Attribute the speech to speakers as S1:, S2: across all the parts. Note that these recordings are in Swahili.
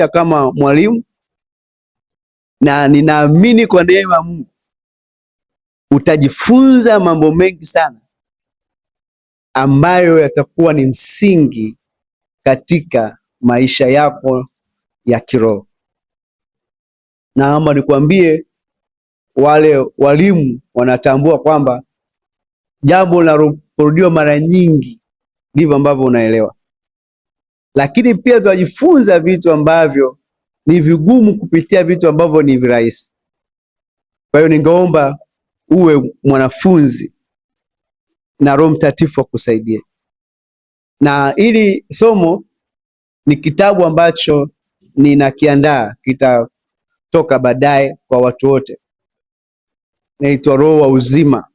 S1: kama mwalimu, na ninaamini kwa neema ya Mungu utajifunza mambo mengi sana ambayo yatakuwa ni msingi katika maisha yako ya kiroho. Naomba nikwambie, wale walimu wanatambua kwamba jambo linalorudiwa mara nyingi ndivyo ambavyo unaelewa, lakini pia tunajifunza vitu ambavyo ni vigumu kupitia vitu ambavyo ni virahisi. Kwa hiyo ningeomba uwe mwanafunzi na Roho Mtakatifu akusaidie. Na ili somo ni kitabu ambacho ninakiandaa, kitatoka baadaye kwa watu wote. Naitwa Roho wa Uzima,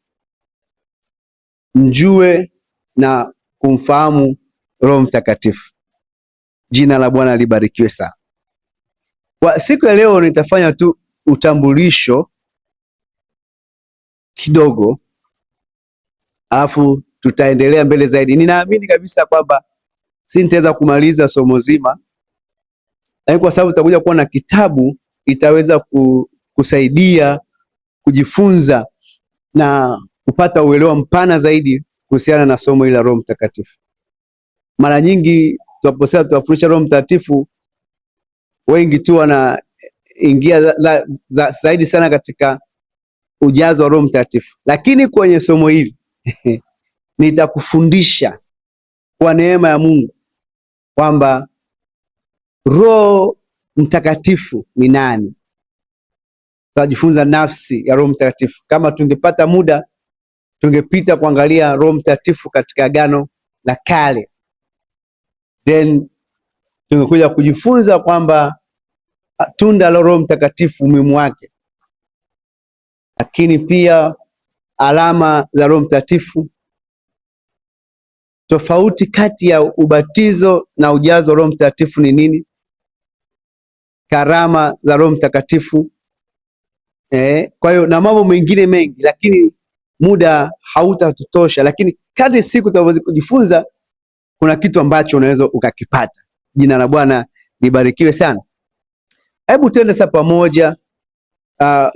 S1: mjue na kumfahamu Roho Mtakatifu. Jina la Bwana libarikiwe sana. Kwa siku ya leo nitafanya tu utambulisho kidogo, alafu tutaendelea mbele zaidi. Ninaamini kabisa kwamba sintaweza kumaliza somo zima, lakini kwa sababu tutakuja kuwa na kitabu, itaweza kusaidia kujifunza na kupata uelewa mpana zaidi kuhusiana na somo hili la Roho Mtakatifu. Mara nyingi tunaposema tuwafundisha Roho Mtakatifu, wengi tu wanaingia zaidi sana katika ujazo wa Roho Mtakatifu, lakini kwenye somo hili nitakufundisha kwa neema ya Mungu kwamba Roho Mtakatifu ni nani. Tutajifunza nafsi ya Roho Mtakatifu. Kama tungepata muda, tungepita kuangalia Roho Mtakatifu katika Agano la Kale, then tungekuja kujifunza kwamba tunda la Roho Mtakatifu, umuhimu wake, lakini pia alama za Roho Mtakatifu, tofauti kati ya ubatizo na ujazo wa Roho Mtakatifu ni nini, karama za Roho Mtakatifu, kwa hiyo na mambo mengine mengi, lakini muda hautatutosha. Lakini kadri siku tutakazojifunza, kuna kitu ambacho unaweza ukakipata. Jina la Bwana libarikiwe sana. Hebu tuende sasa pamoja.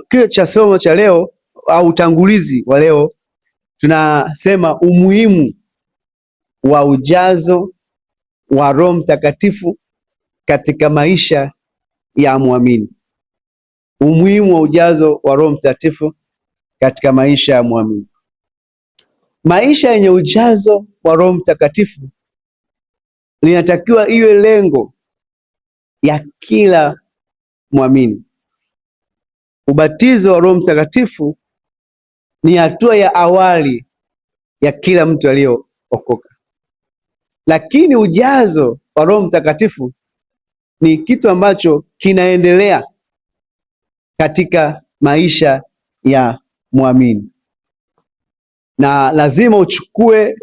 S1: Kichwa cha somo cha leo au utangulizi wa leo tunasema umuhimu wa ujazo wa Roho Mtakatifu katika maisha ya muamini. Umuhimu wa ujazo wa Roho Mtakatifu katika maisha ya muamini. Maisha yenye ujazo wa Roho Mtakatifu linatakiwa iwe lengo ya kila muamini. Ubatizo wa Roho Mtakatifu ni hatua ya awali ya kila mtu aliyeokoka, lakini ujazo wa Roho Mtakatifu ni kitu ambacho kinaendelea katika maisha ya muamini, na lazima uchukue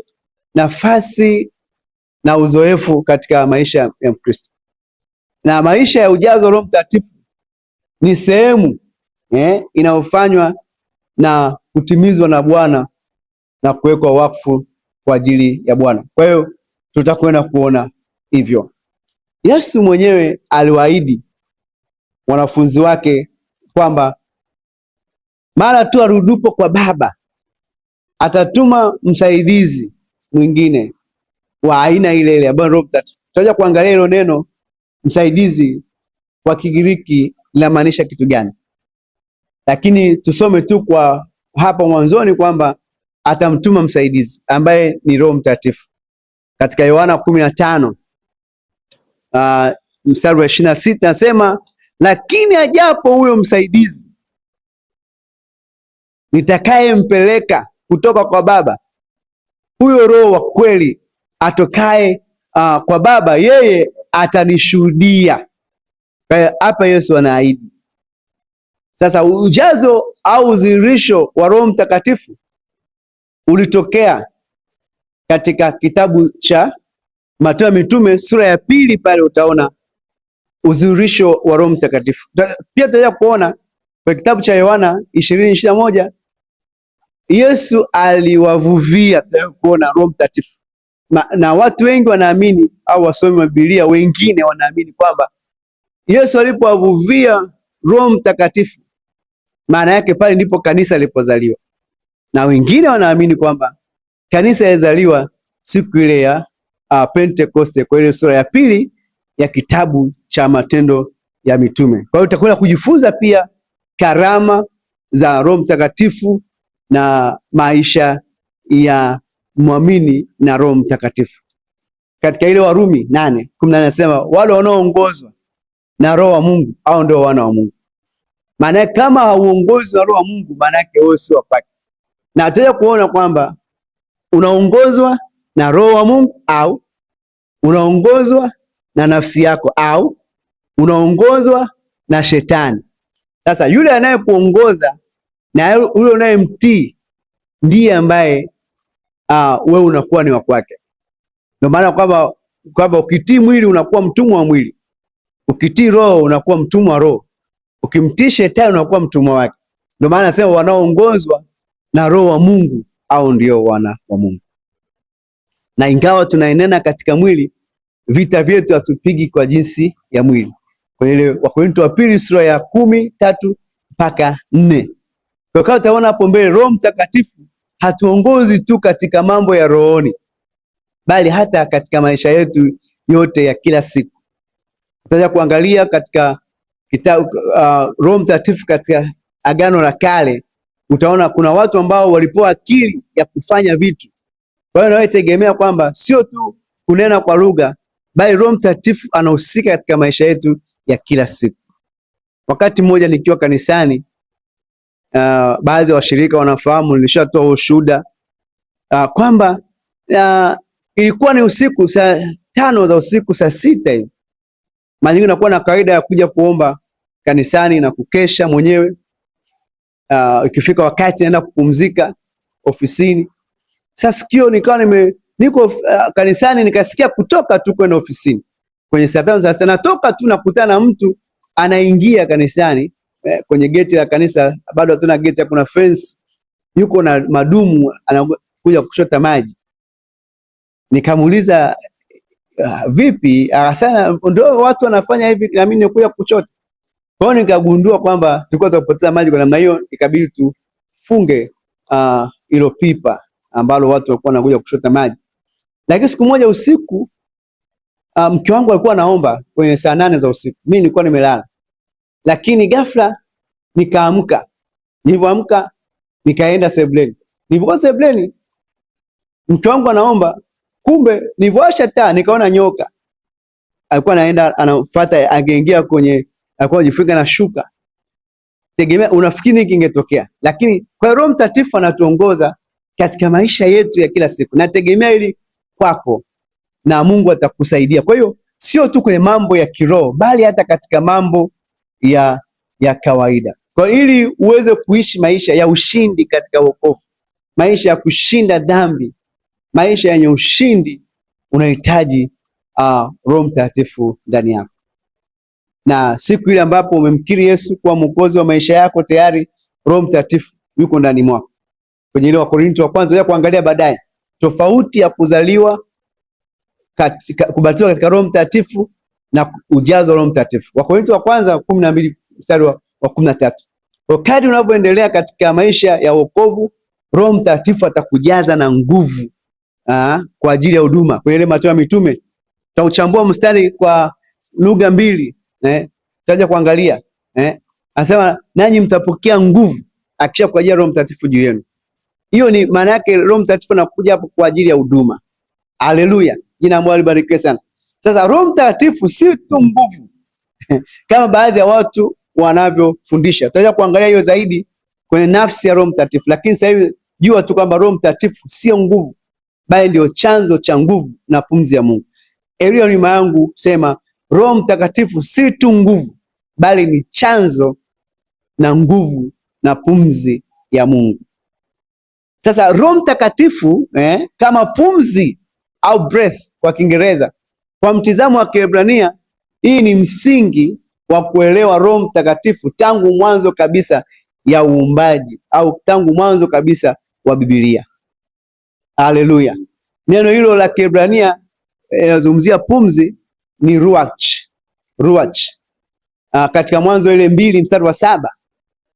S1: nafasi na uzoefu katika maisha ya Mkristo. Na maisha ya ujazo wa Roho Mtakatifu ni sehemu inayofanywa na kutimizwa na Bwana na kuwekwa wakfu kwa ajili ya Bwana. Kwa hiyo tutakwenda kuona hivyo. Yesu mwenyewe aliwaahidi wanafunzi wake kwamba mara tu arudupo kwa Baba atatuma msaidizi mwingine wa aina ile ile ambayo Roho Mtakatifu. Tutaja kuangalia hilo neno msaidizi kwa Kigiriki linamaanisha kitu gani, lakini tusome tu kwa hapa mwanzoni kwamba atamtuma msaidizi ambaye ni Roho Mtakatifu. Katika Yohana 15 mstari wa 26 nasema, lakini ajapo huyo msaidizi nitakayempeleka kutoka kwa Baba, huyo Roho wa kweli atokaye kwa Baba, yeye atanishuhudia. Hapa Yesu anaahidi. Sasa ujazo au udhihirisho wa Roho Mtakatifu ulitokea katika kitabu cha Matendo ya Mitume sura ya 2, pale utaona udhihirisho wa Roho Mtakatifu. Pia tutaja kuona kwa kitabu cha Yohana 20:21 Yesu aliwavuvia, tutaja kuona Roho Mtakatifu. Na watu wengi wanaamini au wasomi wa Biblia wengine wanaamini kwamba Yesu alipowavuvia Roho Mtakatifu, maana yake pale ndipo kanisa lilipozaliwa, na wengine wanaamini kwamba kanisa lilizaliwa siku ile ya Pentekoste, kwa ile sura ya pili ya kitabu cha Matendo ya Mitume. Kwa hiyo tutakwenda kujifunza pia karama za Roho Mtakatifu na maisha ya muamini na Roho Mtakatifu. Katika ile Warumi 8:18 nasema wale wanaoongozwa na Roho wa Mungu au ndio wana wa Mungu. Maana kama hauongozwi na Roho wa Mungu, maana yake wewe si wa kwake. Na tutaje kuona kwamba unaongozwa na Roho wa Mungu au unaongozwa na nafsi yako au unaongozwa na shetani. Sasa yule anayekuongoza na yule unayemtii ndiye ambaye wewe unakuwa ni wa kwake. Ndio maana kwamba ukitii mwili unakuwa mtumwa wa mwili, ukitii roho unakuwa mtumwa wa roho, ukimtii shetani unakuwa mtumwa wake. Ndio maana nasema wanaoongozwa na Roho wa Mungu au ndio wana wa Mungu. Na ingawa tunaenena katika mwili, vita vyetu hatupigi kwa jinsi ya mwili. Kwa ile Wakorintho wa pili sura ya 13-4. Kwa hiyo utaona hapo mbele Roho Mtakatifu hatuongozi tu katika mambo ya rohoni, bali hata katika maisha yetu yote ya kila siku. Tutaja kuangalia katika kitabu Roho Mtakatifu katika Agano la Kale, utaona kuna watu ambao walipewa akili ya kufanya vitu. Kwa hiyo nawe tegemea kwamba sio tu kunena kwa lugha, bali Roho Mtakatifu anahusika katika maisha yetu ya kila siku. Wakati mmoja nikiwa kanisani, baadhi ya washirika wanafahamu, nilishatoa ushuhuda kwamba ilikuwa ni usiku saa 5 za usiku, saa 6 hivi. Mara nyingi nakuwa na kawaida ya kuja kuomba kanisani na kukesha mwenyewe. Ikifika wakati naenda kupumzika ofisini. Sasa sikio nikawa niko kanisani, nikasikia kutoka tu kwenda ofisini kwenye saa 5 za usiku. Natoka tu nakutana na mtu anaingia kanisani kwenye geti la kanisa, bado hatuna geti, kuna fence, yuko na madumu anakuja kuchota maji. Nikamuuliza vipi? Akasema ndio watu wanafanya hivi na mimi nikuja kuchota. Kwa hiyo nikagundua kwamba tulikuwa tunapoteza maji kwa namna hiyo, ikabidi tufunge ilo pipa ambalo watu walikuwa wanakuja kuchota maji. Lakini siku moja usiku mke wangu alikuwa anaomba kwenye saa 8 za usiku. Mimi nilikuwa nimelala. Lakini ghafla nikaamka. Nilipoamka nikaenda sebuleni. Nilipokuwa sebuleni mke wangu anaomba, kumbe niliwasha taa nikaona nyoka. Alikuwa anaenda anafuata, angeingia kwenye, alikuwa anajifunga na shuka. Tegemea unafikiri nini kingetokea? Lakini kwa Roho Mtakatifu anatuongoza katika maisha yetu ya kila siku. Nategemea ili kwako na Mungu atakusaidia. Kwa hiyo sio tu kwenye mambo ya kiroho, bali hata katika mambo ya kawaida. Kwa ili uweze kuishi maisha ya ushindi katika wokovu, maisha ya kushinda dhambi, maisha yenye ushindi, unahitaji Roho Mtakatifu ndani yako. Na siku ile ambapo umemkiri Yesu kuwa mwokozi wa maisha yako, tayari Roho Mtakatifu yuko ndani mwako. Kwenye ile Wakorintho wa kwanza, kuangalia baadaye tofauti ya kuzaliwa kubatizwa katika Roho Mtakatifu na ujazo wa Roho Mtakatifu. Wakorintho wa kwanza 12 mstari wa 13. Kwa kadri unavyoendelea katika maisha ya wokovu, Roho Mtakatifu atakujaza na nguvu kwa ajili ya huduma. Kwenye ile Matendo ya Mitume tutachambua mstari kwa lugha mbili, tutaja kuangalia anasema nanyi mtapokea nguvu akisha kwa ajili ya Roho Mtakatifu juu yenu. Hiyo ni maana yake, Roho Mtakatifu anakuja hapo kwa ajili ya huduma. Haleluya. Jina la Bwana libarikiwe sana. Sasa Roho Mtakatifu si tu nguvu kama baadhi ya watu wanavyofundisha. Tutaja kuangalia hiyo zaidi kwenye nafsi ya Roho Mtakatifu, lakini sasa hivi jua tu kwamba Roho Mtakatifu sio nguvu, bali ndio chanzo cha nguvu na pumzi ya Mungu. Elio nyuma yangu sema Roho Mtakatifu si tu nguvu, bali ni chanzo na nguvu na pumzi ya Mungu. Sasa Roho Mtakatifu kama pumzi au breath kwa Kiingereza, kwa mtizamo wa Kiebrania, hii ni msingi wa kuelewa Roho Mtakatifu tangu mwanzo kabisa ya uumbaji au tangu mwanzo kabisa wa Biblia. Haleluya. Neno hilo la Kiebrania linazungumzia pumzi ni ruach. Ruach. katika Mwanzo ile 2:7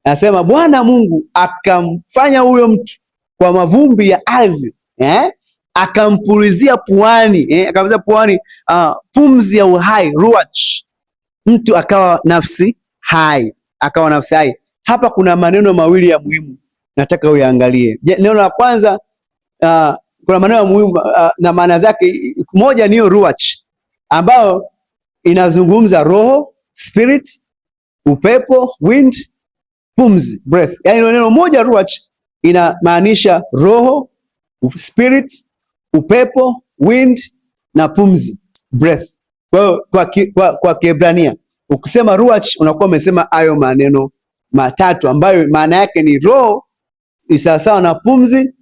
S1: anasema Bwana Mungu akamfanya huyo mtu kwa mavumbi ya ardhi, akampulizia puani, akampulizia puani pumzi ya uhai, ruach, mtu akawa nafsi hai, akawa nafsi hai. Hapa kuna maneno mawili ya muhimu nataka uyaangalie. Neno la kwanza, kuna maneno muhimu na maana zake. Moja ni ruach, ambayo inazungumza roho, spirit, upepo, wind, pumzi, breath. Yani neno moja ruach inamaanisha roho, spirit, upepo, wind na pumzi, breath. Kwa Kiebrania ukisema ruach unakuwa umesema hayo maneno matatu ambayo maana yake ni roho ni sawasawa na pumzi,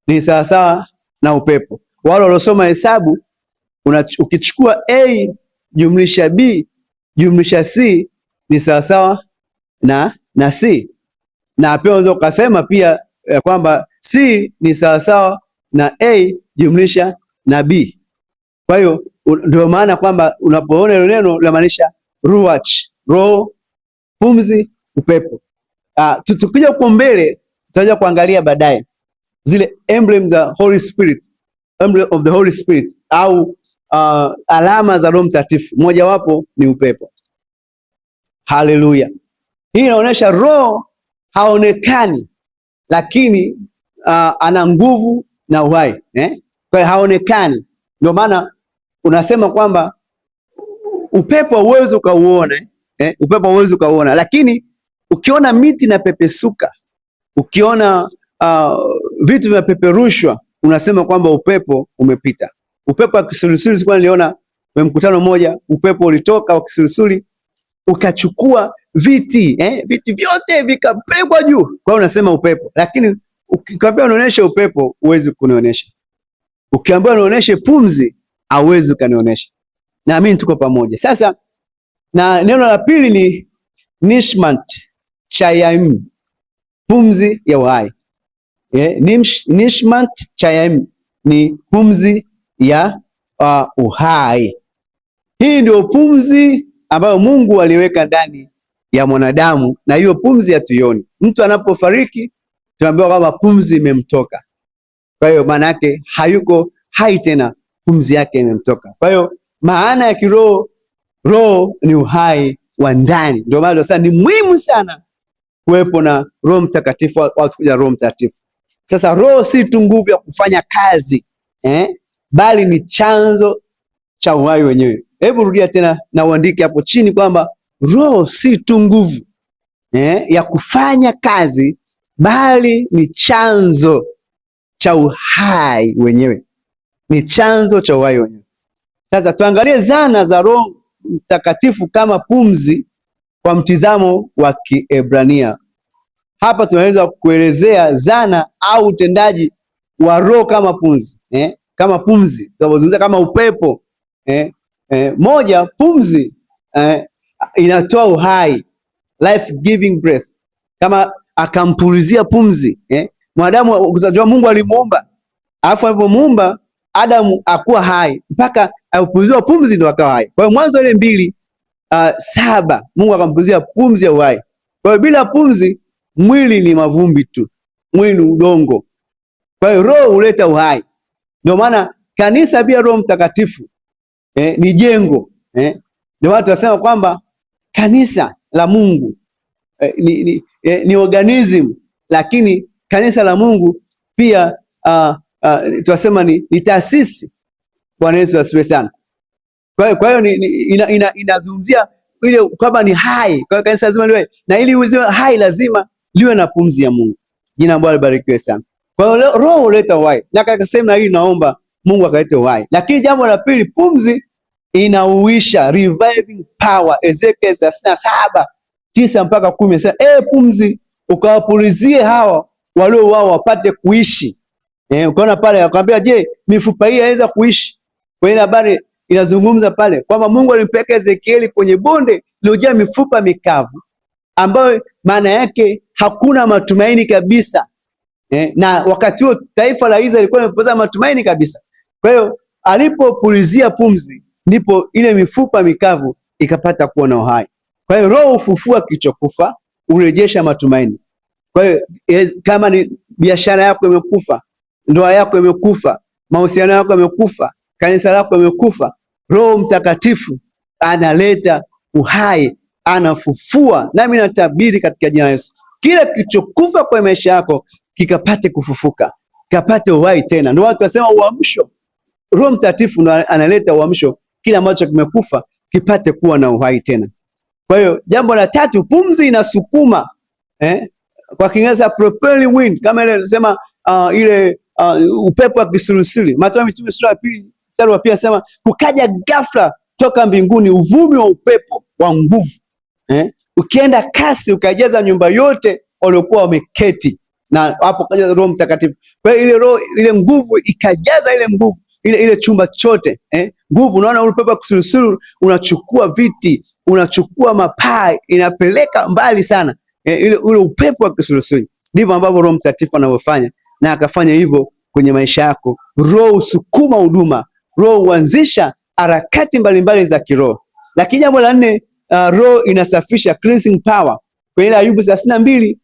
S1: ni sawasawa na upepo. Wale waliosoma hesabu, ukichukua A jumlisha B jumlisha C ni sawasawa na C, na pia unaweza ukasema pia kwamba C ni sawasawa na A jumlisha na B. Kwa hiyo ndio maana kwamba unapoona hilo neno linamaanisha ruach, roho, pumzi, upepo. Tukija huko mbele tutaja kuangalia baadaye zile emblems za Holy Spirit, emblem of the Holy Spirit, au alama za Roho Mtakatifu. Mojawapo ni upepo. Haleluya! Hii inaonyesha Roho haonekani, lakini ana nguvu na uhai, Kwa hiyo haonekani, ndio maana unasema kwamba upepo hauwezi ukauona, upepo hauwezi ukauona, lakini ukiona miti na pepesuka, ukiona vitu vinapeperushwa, unasema kwamba upepo umepita. Upepo wa kisulisuli, sikuwa niliona kwenye mkutano mmoja, upepo ulitoka wa kisulisuli ukachukua viti, viti vyote vikapelekwa juu. Kwa hiyo unasema upepo, lakini ukikwambia unaoneshe upepo, huwezi kunionyesha. Ukiambiwa unaoneshe pumzi, hauwezi ukanionyesha. Na mimi tuko pamoja. Sasa na neno la pili ni nishmat chayim, pumzi ya uhai. Nishmat chayim ni pumzi ya uhai. Hii ndio pumzi ambayo Mungu aliweka ndani ya mwanadamu, na hiyo pumzi hatuioni. Mtu anapofariki tunaambiwa kwamba pumzi imemtoka. Kwa hiyo maana yake hayuko hai tena, pumzi yake imemtoka. Kwa hiyo maana ya kiroho, roho ni uhai wa ndani. Ndio maana sasa ni muhimu sana kuwepo na Roho Mtakatifu au kuja Roho Mtakatifu. Sasa roho si tu nguvu ya kufanya kazi, bali ni chanzo cha uhai wenyewe. Hebu rudia tena na uandike hapo chini kwamba roho si tu nguvu ya kufanya kazi, bali ni chanzo cha uhai wenyewe. Ni chanzo cha uhai wenyewe. Sasa tuangalie zana za Roho Mtakatifu kama pumzi kwa mtizamo wa Kiebrania. Hapa tunaweza kuelezea zana au utendaji wa roho kama pumzi, kama pumzi. Tunazungumza kama upepo, moja, pumzi inatoa uhai, life giving breath. Kama akampulizia pumzi, mwanadamu, unajua Mungu alimuumba, alafu alipomuumba Adamu akuwa hai, mpaka alipuliziwa pumzi ndio akawa hai. Kwa hiyo Mwanzo ile 2:7 Mungu akampulizia pumzi ya uhai. Kwa hiyo bila pumzi mwili ni mavumbi tu, mwili ni udongo. Kwa hiyo roho huleta uhai. Ndio maana kanisa bila Roho Mtakatifu ni jengo, ndio maana tunasema kwamba kanisa la Mungu ni organism, lakini kanisa la Mungu pia tunasema ni taasisi. Bwana Yesu asifiwe sana. Kwa hiyo inazungumzia ile kwamba ni hai. Kwa hiyo kanisa lazima liwe na, ili uwe hai lazima liwe na pumzi ya Mungu. Jina la Bwana libarikiwe sana. Kwa hiyo roho huleta uhai, na katika sehemu hii naomba Mungu akalete uhai. Lakini jambo la pili, pumzi inauisha, reviving power. Ezekiel 37:9 mpaka 10 sasa, pumzi ukawapulizie hawa walio wao wapate kuishi. Ukaona pale akamwambia, je, mifupa hii inaweza kuishi? Kwa hiyo habari inazungumza pale kwamba Mungu alimpeleka Ezekieli kwenye bonde lililojaa mifupa mikavu, ambayo maana yake hakuna matumaini kabisa. Na wakati huo taifa la Israeli lilikuwa limepoteza matumaini kabisa. Kwa hiyo alipopulizia pumzi, ndipo ile mifupa mikavu ikapata kuwa na uhai. Kwa hiyo Roho hufufua kilichokufa, urejesha matumaini. Kwa hiyo kama ni biashara yako imekufa, ndoa yako imekufa, mahusiano yako yamekufa, kanisa lako imekufa, Roho Mtakatifu analeta uhai, anafufua. Nami natabiri katika jina la Yesu, kila kilichokufa kwa maisha yako kikapate kufufuka, kikapate uhai tena. Ndio watu wasema uamsho. Roho Mtakatifu analeta uamsho, kila ambacho kimekufa kipate kuwa na uhai tena. Kwa hiyo jambo la tatu, pumzi inasukuma, kwa Kiingereza propelling wind, kama ile nasema upepo wa kisulisuli. Mathayo Mitume sura ya 2 mstari wa 2 nasema kukaja ghafla toka mbinguni uvumi wa upepo wa nguvu, ukienda kasi ukajaza nyumba yote waliokuwa wameketi, na hapo kaja Roho Mtakatifu. Kwa hiyo ile nguvu ikajaza ile chumba chote, nguvu. Unaona ule upepo wa kisulisuli unachukua viti, unachukua mapaa, inapeleka mbali sana. Ule upepo wa kisulisuli. Ndivyo ambavyo Roho Mtakatifu anavyofanya, na akafanya hivyo kwenye maisha yako. Roho usukuma huduma, Roho huanzisha harakati mbalimbali za kiroho. Lakini jambo la 4, Roho inasafisha, cleansing power. Kwenye Ayubu 32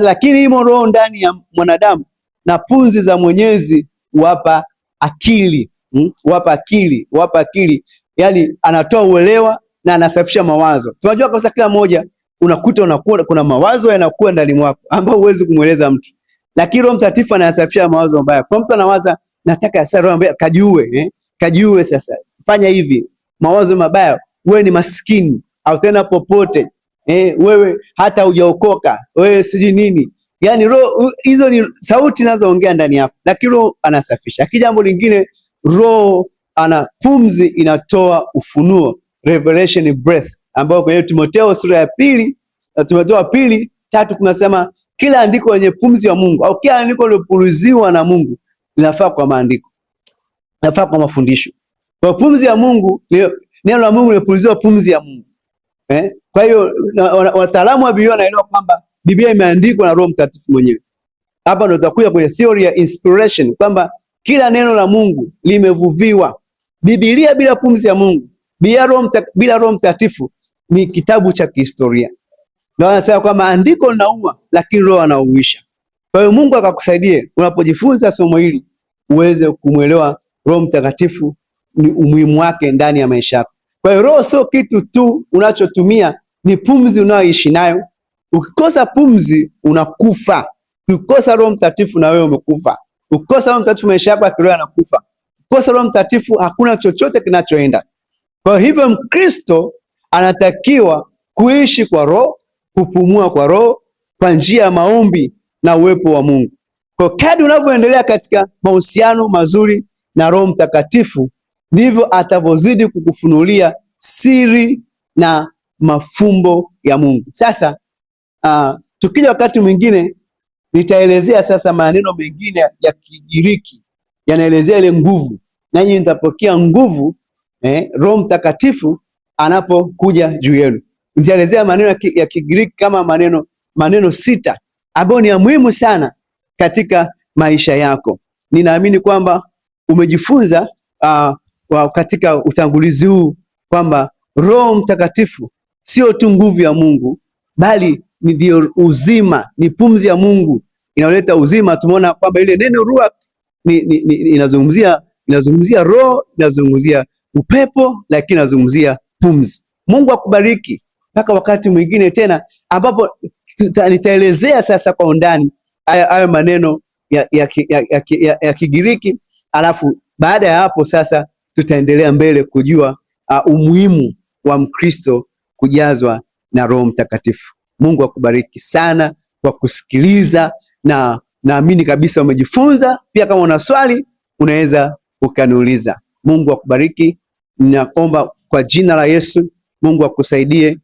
S1: lakini imo Roho ndani ya mwanadamu, na pumzi za Mwenyezi huwapa akili. Huwapa akili, yani anatoa uelewa na anasafisha mawazo. Tunajua kabisa kila mmoja unakuta kuna mawazo yanakuwa ndani mwako ambao huwezi kumweleza mtu, lakini Roho Mtakatifu anasafisha mawazo mabaya. Kwa mtu anawaza nataka sasa, Roho ambaye kajiue sasa, fanya hivi, mawazo mabaya, wewe ni maskini au tena popote, wewe hata hujaokoka, wewe sijui nini. Yani Roho hizo ni sauti zinazoongea ndani yako, lakini Roho anasafisha. Lakini jambo lingine, Roho ana pumzi, inatoa ufunuo, revelation breath, ambao kwenye Timotheo sura ya 2, Timotheo wa 2:3 kunasema kila andiko lenye pumzi ya Mungu au kila andiko lilopuliziwa na Mungu linafaa kwa maandiko, linafaa kwa mafundisho. Kwa pumzi ya Mungu, neno la Mungu limepuliziwa pumzi ya Mungu. Kwa hiyo wataalamu wa Biblia wanaelewa kwamba Biblia imeandikwa na Roho Mtakatifu mwenyewe. Hapa ndio tutakuja kwenye theory ya inspiration, kwamba kila neno la Mungu limevuviwa. Biblia bila pumzi ya Mungu, bila Roho Mtakatifu ni kitabu cha kihistoria. Ndio anasema kwamba andiko linaua lakini Roho anauisha. Kwa hiyo Mungu akakusaidie unapojifunza somo hili uweze kumwelewa Roho Mtakatifu, ni umuhimu wake ndani ya maisha yako. Kwa hiyo Roho sio kitu tu unachotumia, ni pumzi unayoishi nayo. Ukikosa pumzi unakufa. Ukikosa Roho Mtakatifu na wewe umekufa. Ukikosa Roho Mtakatifu maisha yako ya kiroho yanakufa. Ukikosa Roho Mtakatifu hakuna chochote kinachoenda. Kwa hivyo Mkristo anatakiwa kuishi kwa Roho, kupumua kwa Roho, kwa njia ya maombi na uwepo wa Mungu. Kwa kadri unavyoendelea katika mahusiano mazuri na Roho Mtakatifu, ndivyo atavozidi kukufunulia siri na mafumbo ya Mungu. Sasa tukija wakati mwingine nitaelezea sasa maneno mengine ya Kigiriki yanaelezea ile nguvu, nanyi mtapokea nguvu Roho Mtakatifu anapokuja juu yenu. Nitaelezea maneno ya Kigiriki kama maneno 6 ambayo ni ya muhimu sana katika maisha yako. Ninaamini kwamba umejifunza katika utangulizi huu kwamba Roho Mtakatifu sio tu nguvu ya Mungu, bali ndio uzima, ni pumzi ya Mungu inaleta uzima. Tumeona kwamba ile neno ruach inazungumzia roho, inazungumzia upepo, lakini inazungumzia pumzi. Mungu akubariki mpaka wakati mwingine tena, ambapo nitaelezea sasa kwa undani hayo maneno ya Kigiriki, alafu baada ya hapo sasa tutaendelea mbele kujua umuhimu wa Mkristo kujazwa na Roho Mtakatifu. Mungu akubariki sana kwa kusikiliza, na naamini kabisa umejifunza. Pia kama una swali unaweza ukaniuliza. Mungu akubariki. Ninaomba kwa jina la Yesu, Mungu akusaidie